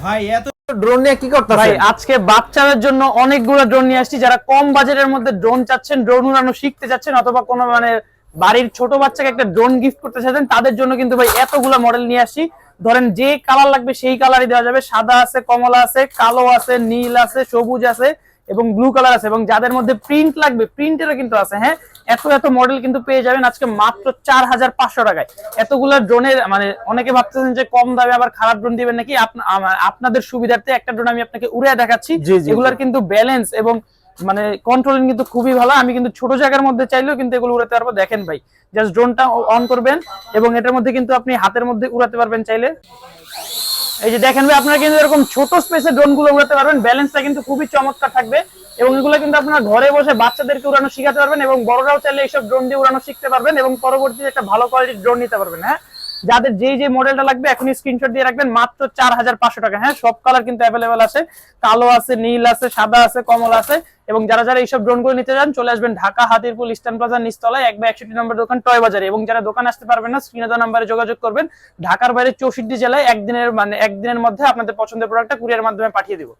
ভাই এত ড্রোন নিয়ে কি করতেছেন? ভাই আজকে বাচ্চাদের জন্য অনেকগুলো ড্রোন নিয়ে আসছি। যারা কম বাজেটের মধ্যে ড্রোন চাচ্ছেন, ড্রোন উড়ানো শিখতে চাচ্ছেন, অথবা কোনো বাড়ির ছোট বাচ্চাকে একটা ড্রোন গিফট করতে চাচ্ছেন, তাদের জন্য কিন্তু ভাই এতগুলো মডেল নিয়ে আসছি। ধরেন যে কালার লাগবে সেই কালারই দেওয়া যাবে। সাদা আছে, কমলা আছে, কালো আছে, নীল আছে, সবুজ আছে এবং ব্লু কালার আছে, এবং যাদের মধ্যে প্রিন্ট লাগবে প্রিন্টেরও কিন্তু আছে। হ্যাঁ, এত এত মডেল কিন্তু পেয়ে যাবেন আজকে মাত্র 4500 টাকায়। এতগুলো ড্রোনের অনেকে ভাবতেছেন যে কম দামে আবার খারাপ ড্রোন দিবেন নাকি। আপনাদের সুবিধার্থে একটা ড্রোন আমি আপনাকে উড়ে দেখাচ্ছি। এগুলার কিন্তু ব্যালেন্স এবং কন্ট্রোলিং কিন্তু খুবই ভালো। আমি কিন্তু ছোট জায়গার মধ্যে চাইলেও কিন্তু এগুলো উড়াতে পারবো। দেখেন ভাই, জাস্ট ড্রোনটা অন করবেন এবং এটার মধ্যে কিন্তু আপনি হাতের মধ্যে উড়াতে পারবেন চাইলে। এই যে দেখেন ভাই, আপনারা কিন্তু এরকম ছোট স্পেসে ড্রোন গুলো উড়াতে পারবেন। ব্যালেন্সটা কিন্তু খুবই চমৎকার থাকবে এবং এগুলো কিন্তু আপনারা ঘরে বসে বাচ্চাদেরকে উড়ানো শিখাতে পারবেন এবং বড়রাও চাইলে এইসব ড্রোন দিয়ে উড়ানো শিখতে পারবেন এবং পরবর্তীতে একটা ভালো কোয়ালিটির ড্রোন নিতে পারবেন। হ্যাঁ, যাদের যেই যে মডেলটা লাগবে এখনই স্ক্রিনশট দিয়ে রাখবেন। মাত্র 4500 টাকা। হ্যাঁ, সব কালার কিন্তু অ্যাভেলেবেল আছে। কালো আছে, নীল আছে, সাদা আছে, কমলা আছে। এবং যারা যারা এইসব ড্রোন গুলো নিতে চান চলে আসবেন ঢাকা হাতিরপুল ইস্টার্ন প্লাজার নিচতলায় 1/61 নম্বর দোকান টয় বাজারে। এবং যারা দোকান আসতে পারবেন না, স্ক্রিনে দেওয়া নাম্বারে যোগাযোগ করবেন। ঢাকার বাইরে 64 জেলায় একদিনের মধ্যে আপনাদের পছন্দের প্রোডাক্টটা কুরিয়ার মাধ্যমে পাঠিয়ে দিব।